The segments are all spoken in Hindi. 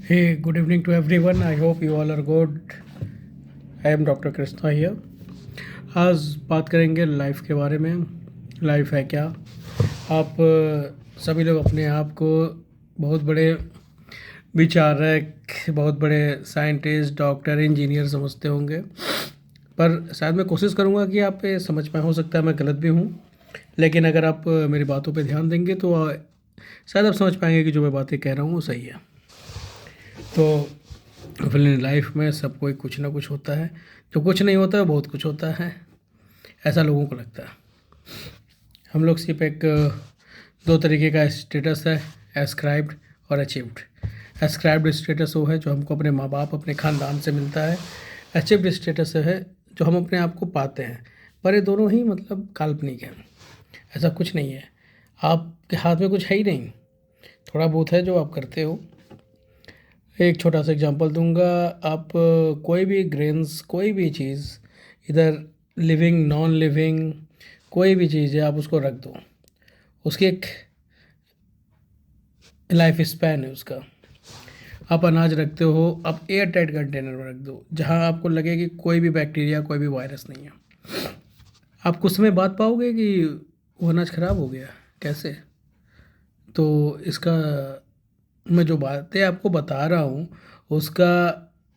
Hey, good evening to everyone. I hope you all are good. I am Dr. Krishna here. आज बात करेंगे लाइफ के बारे में। लाइफ है क्या? आप सभी लोग अपने आप को बहुत बड़े विचारक, बहुत बड़े साइंटिस्ट, डॉक्टर, इंजीनियर समझते होंगे, पर शायद मैं कोशिश करूँगा कि आप ये समझ पाएँ। हो सकता है मैं गलत भी हूँ, लेकिन अगर आप मेरी बातों पे ध्यान देंगे तो शायद आप समझ पाएंगे कि जो मैं बातें कह रहा हूँ वो सही है। तो अपनी लाइफ में सब कोई कुछ ना कुछ होता है, जो कुछ नहीं होता है बहुत कुछ होता है, ऐसा लोगों को लगता है। हम लोग सिर्फ एक दो तरीके का स्टेटस है, एस्क्राइब्ड और अचीव्ड। एस्क्राइब्ड स्टेटस वो है जो हमको अपने माँ बाप, अपने ख़ानदान से मिलता है। अचीव्ड स्टेटस है जो हम अपने आप को पाते हैं, पर ये दोनों ही मतलब काल्पनिक हैं। ऐसा कुछ नहीं है, आपके हाथ में कुछ है ही नहीं, थोड़ा बहुत है जो आप करते हो। एक छोटा सा एग्जांपल दूंगा। आप कोई भी ग्रेन्स, कोई भी चीज़, इधर लिविंग, नॉन लिविंग, कोई भी चीज़ है, आप उसको रख दो, उसकी एक लाइफ स्पैन है उसका। आप अनाज रखते हो, आप एयर टाइट कंटेनर में रख दो, जहाँ आपको लगे कि कोई भी बैक्टीरिया, कोई भी वायरस नहीं है। आप कुछ समय बाद पाओगे कि वो अनाज ख़राब हो गया। कैसे? तो इसका मैं जो बातें आपको बता रहा हूँ उसका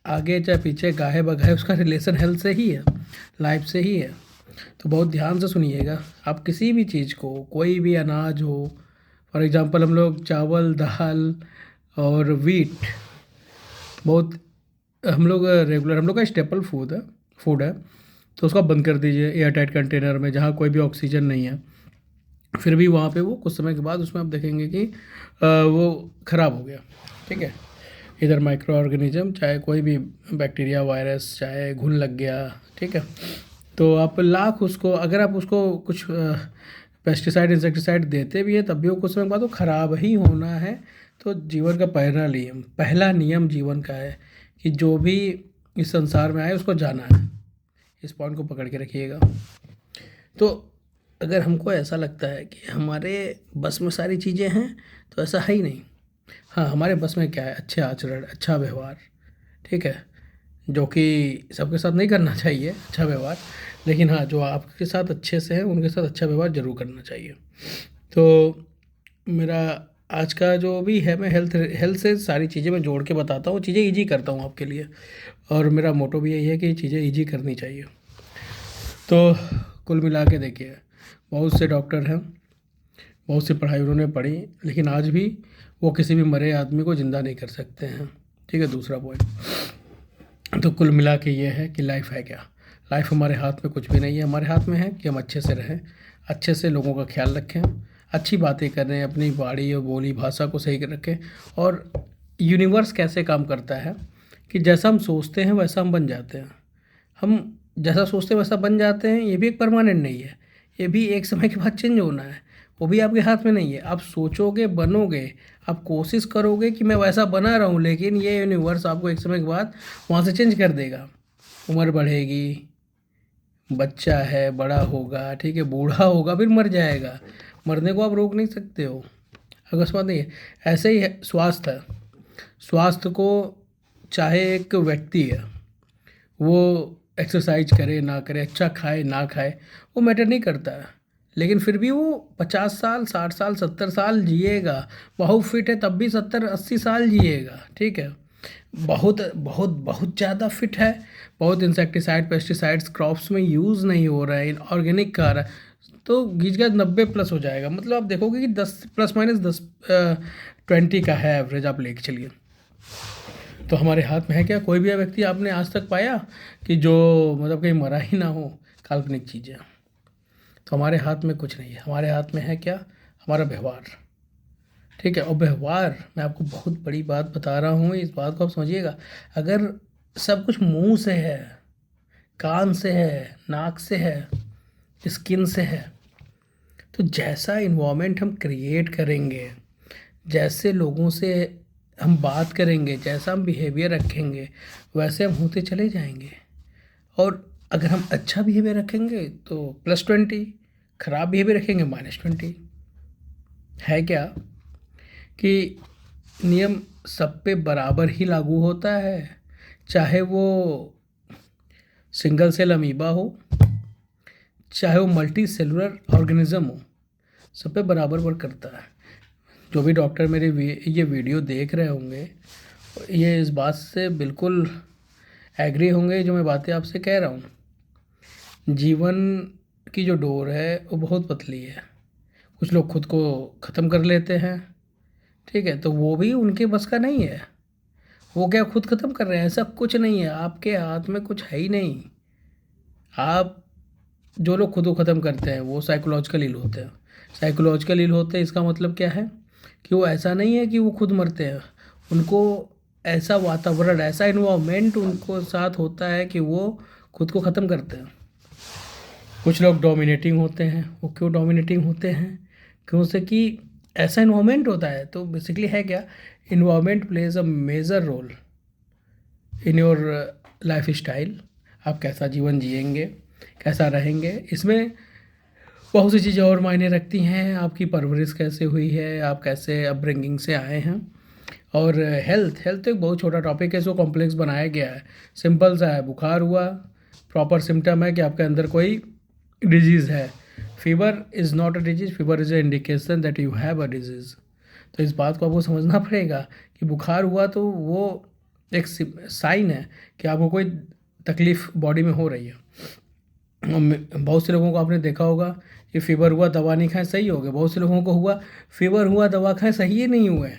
आगे चाहे पीछे गाहे बगाहे उसका रिलेशन हेल्थ से ही है, लाइफ से ही है। तो बहुत ध्यान से सुनिएगा। आप किसी भी चीज़ को, कोई भी अनाज हो, फॉर एग्जांपल हम लोग चावल, दाल और वीट, बहुत हम लोग रेगुलर, हम लोग का स्टेपल फूड है। तो उसको बंद कर दीजिए एयर टाइट कंटेनर में, जहाँ कोई भी ऑक्सीजन नहीं है। फिर भी वहाँ पे वो कुछ समय के बाद उसमें आप देखेंगे कि वो ख़राब हो गया। ठीक है, इधर माइक्रो ऑर्गेनिज्म, चाहे कोई भी बैक्टीरिया, वायरस, चाहे घुन लग गया, ठीक है, तो आप लाख उसको, अगर आप उसको कुछ पेस्टिसाइड, इंसेक्टिसाइड देते भी है, तब भी वो कुछ समय के बाद वो ख़राब ही होना है। तो जीवन का पहला नियम जीवन का है कि जो भी इस संसार में आए उसको जाना है। इस पॉइंट को पकड़ के रखिएगा। तो अगर हमको ऐसा लगता है कि हमारे बस में सारी चीज़ें हैं, तो ऐसा है ही नहीं। हाँ, हमारे बस में क्या है? अच्छे आचरण, अच्छा व्यवहार, ठीक है, जो कि सबके साथ नहीं करना चाहिए अच्छा व्यवहार, लेकिन हाँ, जो आपके साथ अच्छे से हैं उनके साथ अच्छा व्यवहार ज़रूर करना चाहिए। तो मेरा आज का जो भी है, मैं हेल्थ हेल्थ से सारी चीज़ें मैं जोड़ के बताता हूँ, चीज़ें ईजी करता हूँ आपके लिए, और मेरा मोटो भी यही है कि चीज़ें ईजी करनी चाहिए। तो कुल मिला के देखिए, बहुत से डॉक्टर हैं, बहुत सी पढ़ाई उन्होंने पढ़ी, लेकिन आज भी वो किसी भी मरे आदमी को ज़िंदा नहीं कर सकते हैं। ठीक है, दूसरा पॉइंट। तो कुल मिला के ये है कि लाइफ है क्या? लाइफ हमारे हाथ में कुछ भी नहीं है। हमारे हाथ में है कि हम अच्छे से रहें, अच्छे से लोगों का ख्याल रखें, अच्छी बातें करें, अपनी वाणी और बोली भाषा को सही रखें। और यूनिवर्स कैसे काम करता है कि जैसा हम सोचते हैं वैसा हम बन जाते हैं। हम जैसा सोचते हैं वैसा बन जाते हैं, ये भी एक परमानेंट नहीं है, ये भी एक समय के बाद चेंज होना है। वो भी आपके हाथ में नहीं है। आप सोचोगे, बनोगे, आप कोशिश करोगे कि मैं वैसा बना रहा हूँ, लेकिन ये यूनिवर्स आपको एक समय के बाद वहाँ से चेंज कर देगा। उम्र बढ़ेगी, बच्चा है, बड़ा होगा, ठीक है, बूढ़ा होगा, फिर मर जाएगा। मरने को आप रोक नहीं सकते हो, अकस्मात नहीं है। ऐसे ही है स्वास्थ्य है। स्वास्थ्य को, चाहे एक व्यक्ति है, वो एक्सरसाइज करे ना करे, अच्छा खाए ना खाए, वो मैटर नहीं करता है, लेकिन फिर भी वो 50 साल, 60 साल, 70 साल जिएगा। बहुत फिट है तब भी 70-80 साल जिएगा। ठीक है, बहुत बहुत बहुत ज़्यादा फिट है, बहुत इंसेक्टिसाइड, पेस्टिसाइड्स क्रॉप्स में यूज़ नहीं हो रहा है, ऑर्गेनिक खा रहा है, तो गीज का 90+ हो जाएगा। मतलब आप देखोगे कि 10 ± 10 20 का है एवरेज, आप लेके चलिए। तो हमारे हाथ में है क्या? कोई भी व्यक्ति आपने आज तक पाया कि जो मतलब कहीं मरा ही ना हो? काल्पनिक चीज़ें। तो हमारे हाथ में कुछ नहीं है। हमारे हाथ में है क्या? हमारा व्यवहार। ठीक है, और व्यवहार, मैं आपको बहुत बड़ी बात बता रहा हूँ, इस बात को आप समझिएगा। अगर सब कुछ मुंह से है, कान से है, नाक से है, स्किन से है, तो जैसा इन्वामेंट हम क्रिएट करेंगे, जैसे लोगों से हम बात करेंगे, जैसा हम बिहेवियर रखेंगे, वैसे हम होते चले जाएंगे। और अगर हम अच्छा बिहेवियर रखेंगे तो +20, खराब बिहेवियर रखेंगे -20। है क्या कि नियम सब पे बराबर ही लागू होता है, चाहे वो सिंगल सेल अमीबा हो, चाहे वो मल्टी सेलुलर ऑर्गेनिज्म हो, सब पे बराबर वर्क करता है। जो भी डॉक्टर मेरे ये वीडियो देख रहे होंगे, ये इस बात से बिल्कुल एग्री होंगे जो मैं बातें आपसे कह रहा हूँ। जीवन की जो डोर है वो बहुत पतली है। कुछ लोग खुद को ख़त्म कर लेते हैं, ठीक है, तो वो भी उनके बस का नहीं है। वो क्या खुद ख़त्म कर रहे हैं? ऐसा कुछ नहीं है, आपके हाथ में कुछ है ही नहीं। आप जो लोग खुद को ख़त्म करते हैं वो साइकोलॉजिकल इल होते हैं। साइकोलॉजिकल इल होते हैं, इसका मतलब क्या है कि वो ऐसा नहीं है कि वो खुद मरते हैं, उनको ऐसा वातावरण, ऐसा इन्वामेंट उनको साथ होता है कि वो खुद को ख़त्म करते हैं। कुछ लोग डोमिनेटिंग होते हैं। वो क्यों डोमिनेटिंग होते हैं? क्यों से कि ऐसा इन्वामेंट होता है। तो बेसिकली है क्या, environment plays a major role in your life style. आप कैसा जीवन जिएंगे, कैसा रहेंगे, इसमें बहुत सी चीज़ें और मायने रखती हैं। आपकी परवरिश कैसे हुई है, आप कैसे अपब्रिंगिंग से आए हैं। और हेल्थ तो एक बहुत छोटा टॉपिक है, इसको कॉम्प्लेक्स बनाया गया है। सिंपल सा है, बुखार हुआ, प्रॉपर सिम्टम है कि आपके अंदर कोई डिजीज़ है। Fever is not a disease, fever is a indication that you have a disease. तो इस बात को आपको समझना पड़ेगा कि बुखार हुआ तो वो एक साइन है कि आपको कोई तकलीफ़ बॉडी में हो रही है। बहुत से लोगों को आपने देखा होगा कि फीवर हुआ, दवा नहीं खाएं, सही हो गए। बहुत से लोगों को हुआ, फीवर हुआ, दवा खाएं, सही ही नहीं हुए।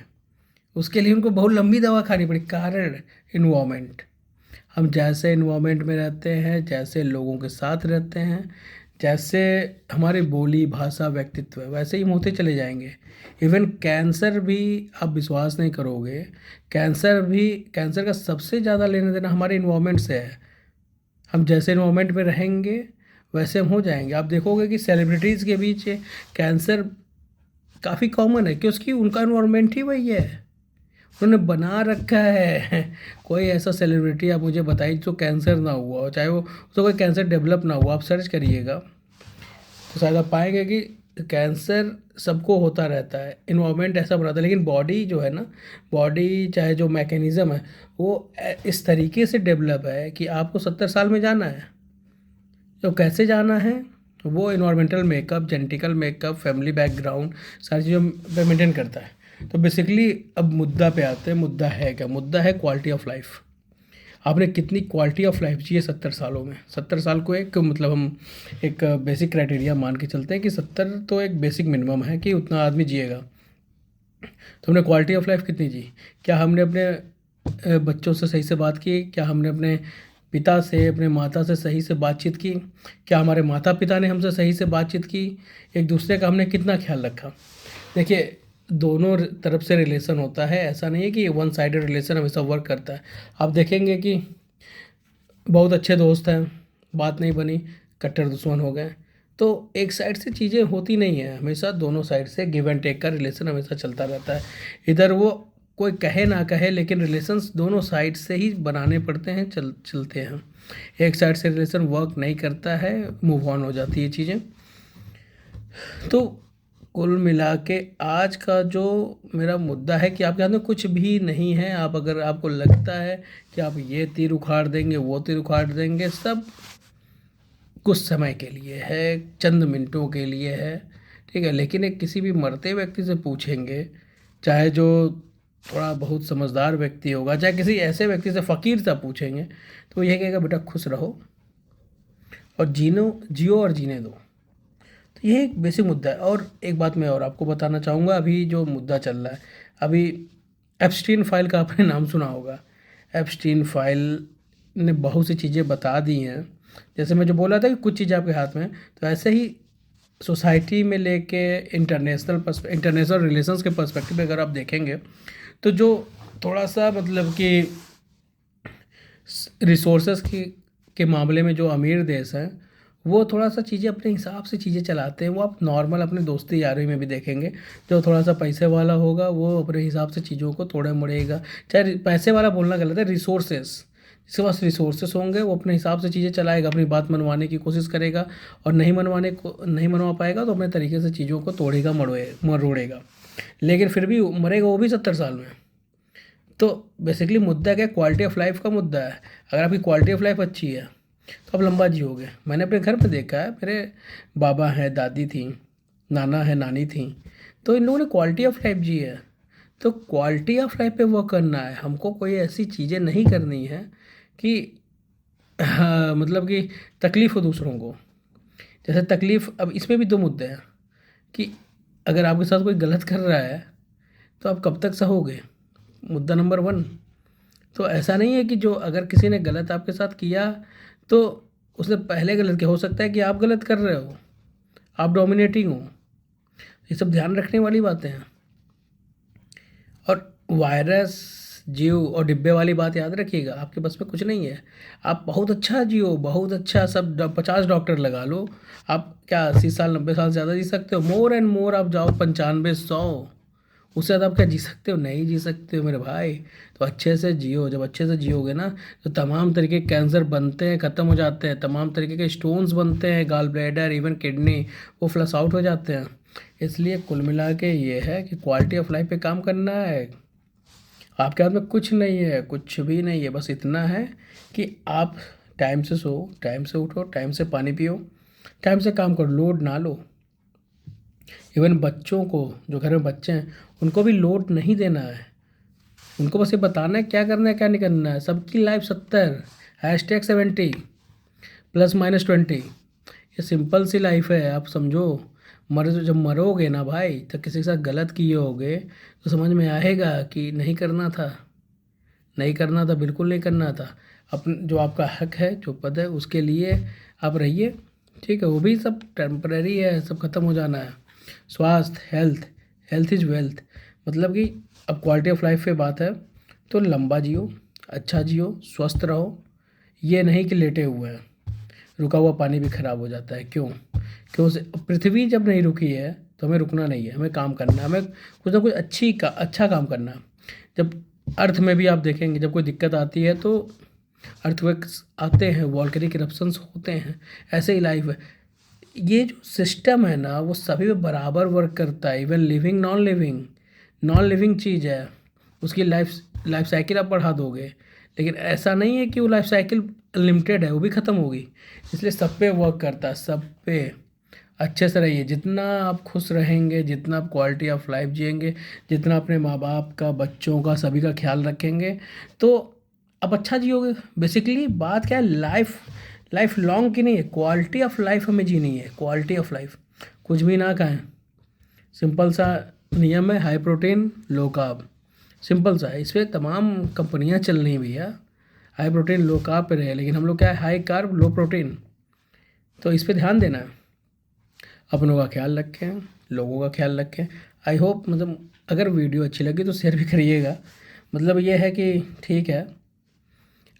उसके लिए उनको बहुत लंबी दवा खानी पड़ी। कारण इन्वामेंट। हम जैसे इन्वामेंट में रहते हैं, जैसे लोगों के साथ रहते हैं, जैसे हमारी बोली भाषा व्यक्तित्व है, वैसे ही हम होते चले जाएंगे। इवन कैंसर भी आप विश्वास नहीं करोगे, कैंसर का सबसे ज़्यादा लेना देना हमारे इन्वामेंट से है। हम जैसे इन्वामेंट में रहेंगे वैसे हम हो जाएंगे। आप देखोगे कि सेलिब्रिटीज़ के बीच कैंसर काफ़ी कॉमन है, क्योंकि उनका इन्वामेंट ही वही है, उन्होंने बना रखा है। कोई ऐसा सेलिब्रिटी आप मुझे बताइए जो कैंसर ना हुआ हो, चाहे वो उसको कोई कैंसर डेवलप ना हुआ, आप सर्च करिएगा तो शायद आप पाएंगे कि कैंसर सबको होता रहता है, इन्वायरमेंट ऐसा बनाता है। लेकिन बॉडी जो है ना, बॉडी चाहे जो मैकेनिज़्म है वो इस तरीके से डेवलप है कि आपको 70 साल में जाना है। तो कैसे जाना है, वो environmental makeup, genetical makeup, family background, सारी चीज़ों पे मेंटेन करता है। तो बेसिकली अब मुद्दा पे आते हैं। मुद्दा है क्या? मुद्दा है क्वालिटी ऑफ लाइफ। आपने कितनी क्वालिटी ऑफ लाइफ जी है 70 सालों में। 70 साल को एक मतलब हम एक बेसिक क्राइटेरिया मान के चलते हैं कि 70 तो एक बेसिक मिनिमम है कि उतना आदमी जिएगा। तो हमने क्वालिटी ऑफ लाइफ कितनी जी? क्या हमने अपने बच्चों से सही से बात की? क्या हमने अपने पिता से, अपने माता से सही से बातचीत की? क्या हमारे माता पिता ने हमसे सही से बातचीत की? एक दूसरे का हमने कितना ख्याल रखा? देखिए, दोनों तरफ से रिलेशन होता है। ऐसा नहीं है कि वन साइडेड रिलेशन हमेशा वर्क करता है। आप देखेंगे कि बहुत अच्छे दोस्त हैं, बात नहीं बनी, कट्टर दुश्मन हो गए। तो एक साइड से चीज़ें होती नहीं है, हमेशा दोनों साइड से गिव एंड टेक का रिलेशन हमेशा चलता रहता है। इधर वो कोई कहे ना कहे, लेकिन रिलेशंस दोनों साइड से ही बनाने पड़ते हैं, चलते हैं। एक साइड से रिलेशन वर्क नहीं करता है, मूव ऑन हो जाती है चीज़ें। तो कुल मिला के आज का जो मेरा मुद्दा है कि आपके हाथ में कुछ भी नहीं है। आप अगर आपको लगता है कि आप ये तीर उखाड़ देंगे, वो तीर उखाड़ देंगे, सब कुछ समय के लिए है, चंद मिनटों के लिए है, ठीक है। लेकिन एक किसी भी मरते व्यक्ति से पूछेंगे, चाहे जो थोड़ा बहुत समझदार व्यक्ति होगा, चाहे किसी ऐसे व्यक्ति से फ़कीर सा पूछेंगे, तो वो यह कहेगा बेटा खुश रहो और जियो और जीने दो। तो ये एक बेसिक मुद्दा है। और एक बात मैं और आपको बताना चाहूँगा, अभी जो मुद्दा चल रहा है, अभी एप्स्टीन फाइल का आपने नाम सुना होगा। एप्स्टीन फाइल ने बहुत सी चीज़ें बता दी हैं। जैसे मैं जो बोला था कि कुछ चीज़ें आपके हाथ में हैं, तो ऐसे ही सोसाइटी में लेके इंटरनेशनल रिलेशंस के पर्सपेक्टिव में अगर आप देखेंगे, तो जो थोड़ा सा मतलब कि रिसोर्सेस के मामले में जो अमीर देश हैं, वो थोड़ा सा चीज़ें अपने हिसाब से चीज़ें चलाते हैं। वो आप नॉर्मल अपने दोस्ती यारी में भी देखेंगे, जो थोड़ा सा पैसे वाला होगा वो अपने हिसाब से चीज़ों को तोड़े मोड़ेगा। चाहे पैसे वाला बोलना गलत है, रिसोर्सेस, जिसके पास रिसोर्सेस होंगे वो अपने हिसाब से चीज़ें चलाएगा, अपनी बात मनवाने की कोशिश करेगा, और नहीं मनवा पाएगा तो अपने तरीके से चीज़ों को तोड़ेगा, मरोड़ेगा। लेकिन फिर भी मरेगा वो भी 70 साल में। तो बेसिकली मुद्दा क्या, क्वालिटी ऑफ लाइफ का मुद्दा है। अगर आपकी क्वालिटी ऑफ लाइफ अच्छी है तो आप लंबा जियोगे। मैंने अपने घर पे देखा है, मेरे बाबा हैं, दादी थी, नाना है, नानी थी, तो इन लोगों ने क्वालिटी ऑफ लाइफ जी है। तो क्वालिटी ऑफ लाइफ पे वर्क करना है हमको, कोई ऐसी चीज़ें नहीं करनी है कि हाँ, मतलब कि तकलीफ़ हो दूसरों को। जैसे तकलीफ़, अब इसमें भी दो मुद्दे हैं कि अगर आपके साथ कोई गलत कर रहा है तो आप कब तक सहोगे, मुद्दा नंबर वन। तो ऐसा नहीं है कि जो अगर किसी ने गलत आपके साथ किया तो उसने पहले गलत किया, हो सकता है कि आप गलत कर रहे हो, आप डोमिनेटिंग हो। ये सब ध्यान रखने वाली बातें हैं। और वायरस, जीव और डिब्बे वाली बात याद रखिएगा, आपके बस में कुछ नहीं है। आप बहुत अच्छा जियो, बहुत अच्छा, सब 50 डॉक्टर लगा लो, आप क्या 80 साल 90 साल ज़्यादा जी सकते हो, मोर एंड मोर आप जाओ 95 100, उससे ज़्यादा आप क्या जी सकते हो, नहीं जी सकते हो मेरे भाई। तो अच्छे से जियो, जब अच्छे से जियोगे ना तो तमाम तरीके के कैंसर बनते हैं, ख़त्म हो जाते हैं, तमाम तरीके के स्टोन्स बनते हैं, गाल ब्लैडर, इवन किडनी, वो फ्लश आउट हो जाते हैं। इसलिए कुल मिला के ये है कि क्वालिटी ऑफ लाइफ पे काम करना है। आपके हाथ में कुछ नहीं है, कुछ भी नहीं है, बस इतना है कि आप टाइम से सो, टाइम से उठो, टाइम से पानी पियो, टाइम से काम करो, लोड ना लो। इवन बच्चों को, जो घर में बच्चे हैं, उनको भी लोड नहीं देना है। उनको बस ये बताना है क्या करना है क्या नहीं करना है। सबकी लाइफ 70, #70 ±20। ये सिंपल सी लाइफ है, आप समझो। जब मरोगे ना भाई, तो किसी के साथ गलत किए होगे तो समझ में आएगा कि नहीं करना था, नहीं करना था, बिल्कुल नहीं करना था। अपन जो आपका हक है, जो पद है, उसके लिए आप रहिए, ठीक है। वो भी सब टेम्परेरी है, सब खत्म हो जाना है। स्वास्थ्य, हेल्थ, हेल्थ इज़ वेल्थ। मतलब कि अब क्वालिटी ऑफ लाइफ पे बात है तो लंबा जियो, अच्छा जियो, स्वस्थ रहो। ये नहीं कि लेटे हुए हैं, रुका हुआ पानी भी खराब हो जाता है। क्यों? क्यों से पृथ्वी जब नहीं रुकी है तो हमें रुकना नहीं है, हमें काम करना है, हमें कुछ ना कुछ अच्छा काम करना है। जब अर्थ में भी आप देखेंगे, जब कोई दिक्कत आती है तो अर्थक्वेक्स आते हैं, वॉल्केनिक इरप्शंस होते हैं, ऐसे ही लाइफ है। ये जो सिस्टम है ना, वो सभी में बराबर वर्क करता है, इवन लिविंग, नॉन लिविंग चीज़ है, उसकी लाइफ साइकिल आप बढ़ा दोगे, लेकिन ऐसा नहीं है कि वो लाइफ साइकिल लिमिटेड है, वो भी ख़त्म होगी। इसलिए सब पे वर्क करता है, सब पे अच्छे से रहिए। जितना आप खुश रहेंगे, जितना आप क्वालिटी ऑफ लाइफ जिएंगे, जितना अपने माँ बाप का, बच्चों का, सभी का ख्याल रखेंगे, तो आप अच्छा जियोगे। बेसिकली बात क्या है, लाइफ लॉन्ग की नहीं है, क्वालिटी ऑफ लाइफ हमें जीनी है, क्वालिटी ऑफ लाइफ। कुछ भी ना खाएं, सिंपल सा नियम है, high protein low carb, simple सा है। इस पर तमाम कंपनियां चल रही हैं भैया, हाई प्रोटीन लो कार्ब पे रहे, लेकिन हम लोग क्या है, हाई कार्ब लो प्रोटीन। तो इस पर ध्यान देना है, अपनों का ख्याल रखें, लोगों का ख्याल रखें। आई होप, मतलब अगर वीडियो अच्छी लगी तो शेयर भी करिएगा। मतलब ये है कि ठीक है,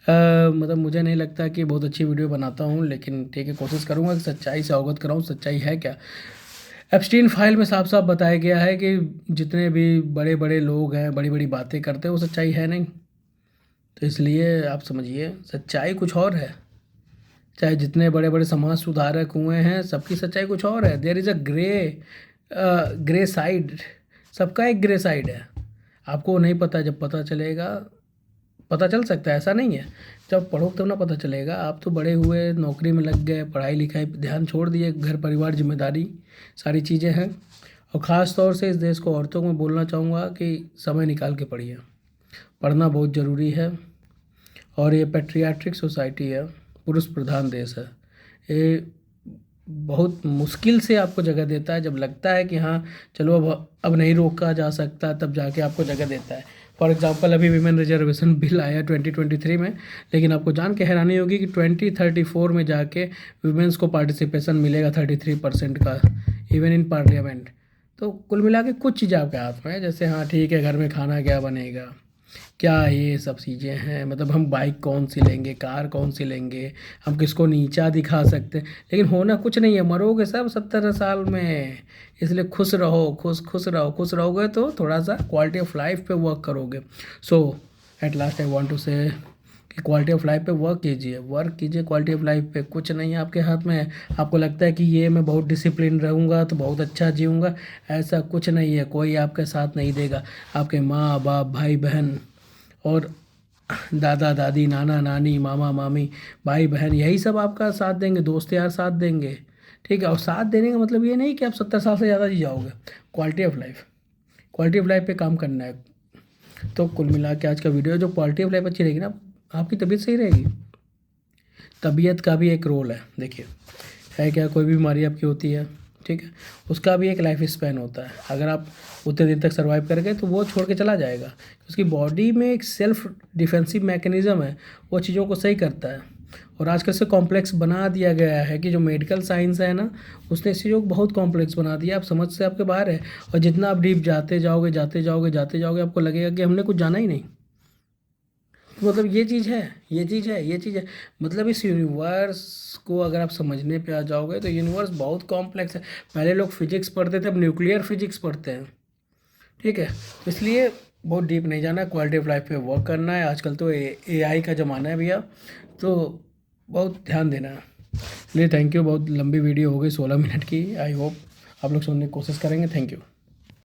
मतलब मुझे नहीं लगता कि बहुत अच्छी वीडियो बनाता हूँ, लेकिन ठीक है, कोशिश करूँगा कि सच्चाई से अवगत कराऊँ, सच्चाई है क्या। एप्स्टीन फाइल में साफ साफ बताया गया है कि जितने भी बड़े बड़े लोग हैं, बड़ी बड़ी बातें करते हैं, वो सच्चाई है नहीं। तो इसलिए आप समझिए, सच्चाई कुछ और है। चाहे जितने बड़े बड़े समाज सुधारक हुए हैं, सबकी सच्चाई कुछ और है। There is a grey side, सबका एक ग्रे साइड है। आपको नहीं पता, जब पता चलेगा, पता चल सकता है, ऐसा नहीं है। जब पढ़ो तब ना पता चलेगा। आप तो बड़े हुए, नौकरी में लग गए, पढ़ाई लिखाई पे ध्यान छोड़ दिए, घर परिवार, जिम्मेदारी, सारी चीज़ें हैं। और ख़ास तौर से इस देश को औरतों को मैं बोलना चाहूँगा कि समय निकाल के पढ़िए, पढ़ना बहुत ज़रूरी है। और ये पैट्रियाट्रिक सोसाइटी है, पुरुष प्रधान देश है। ये बहुत मुश्किल से आपको जगह देता है, जब लगता है कि हाँ चलो अब नहीं रोका जा सकता, तब जाके आपको जगह देता है। फॉर एग्जांपल, अभी विमेन रिजर्वेशन बिल आया 2023 में, लेकिन आपको जान के हैरानी होगी कि 2034 में जाके विमेंस को पार्टिसिपेशन मिलेगा 33% का, इवन इन पार्लियामेंट। तो कुल मिला के कुछ चीज़ आपके हाथ में है, जैसे हाँ ठीक है, घर में खाना क्या बनेगा, क्या ये सब चीज़ें हैं। मतलब हम बाइक कौन सी लेंगे, कार कौन सी लेंगे, हम किसको नीचा दिखा सकते हैं, लेकिन होना कुछ नहीं है, मरोगे सब 70 साल में। इसलिए खुश रहो, खुश रहो। खुश रहोगे तो थोड़ा सा क्वालिटी ऑफ लाइफ पे वर्क करोगे। So at last I want to say कि क्वालिटी ऑफ लाइफ पे वर्क कीजिए, क्वालिटी ऑफ लाइफ पे। कुछ नहीं है आपके हाथ में। आपको लगता है कि ये मैं बहुत डिसिप्लिन रहूँगा तो बहुत अच्छा जीऊँगा, ऐसा कुछ नहीं है। कोई आपके साथ नहीं देगा, आपके माँ बाप, भाई बहन, और दादा दादी, नाना नानी, मामा मामी, भाई बहन, यही सब आपका साथ देंगे, दोस्त यार साथ देंगे। ठीक है, और साथ देने का मतलब ये नहीं कि आप 70 साल से ज़्यादा जी जाओगे। Quality of life, quality of life पे काम करना है। तो कुल मिला के आज का वीडियो, जो क्वालिटी ऑफ लाइफ अच्छी रहेगी ना, आपकी तबीयत सही रहेगी। तबीयत का भी एक रोल है, देखिए है क्या, कोई भी बीमारी आपकी होती है, ठीक है, उसका भी एक लाइफ स्पैन होता है। अगर आप उतने दिन तक सर्वाइव कर गए तो वो छोड़ के चला जाएगा। उसकी बॉडी में एक सेल्फ डिफेंसिव मैकेनिज़्म है, वो चीज़ों को सही करता है। और आजकल से कॉम्प्लेक्स बना दिया गया है कि जो मेडिकल साइंस है ना, उसने इस चीज़ों को बहुत कॉम्प्लेक्स बना दिया, आप समझ से आपके बाहर है। और जितना आप डीप जाते जाओगे जाते जाओगे जाते जाओगे, आपको लगेगा कि हमने कुछ जाना ही नहीं। तो मतलब ये चीज़ है, ये चीज़ है, ये चीज़ है। मतलब इस यूनिवर्स को अगर आप समझने पे आ जाओगे तो यूनिवर्स बहुत कॉम्प्लेक्स है। पहले लोग फिजिक्स पढ़ते थे, अब न्यूक्लियर फिजिक्स पढ़ते हैं। ठीक है, तो इसलिए बहुत डीप नहीं जाना है, क्वालिटी ऑफ लाइफ पे वर्क करना है। आजकल तो AI का ज़माना है भैया, तो बहुत ध्यान देना है। चलिए थैंक यू, बहुत लंबी वीडियो हो गई 16 मिनट की। आई होप आप लोग सुनने की कोशिश करेंगे। Thank you.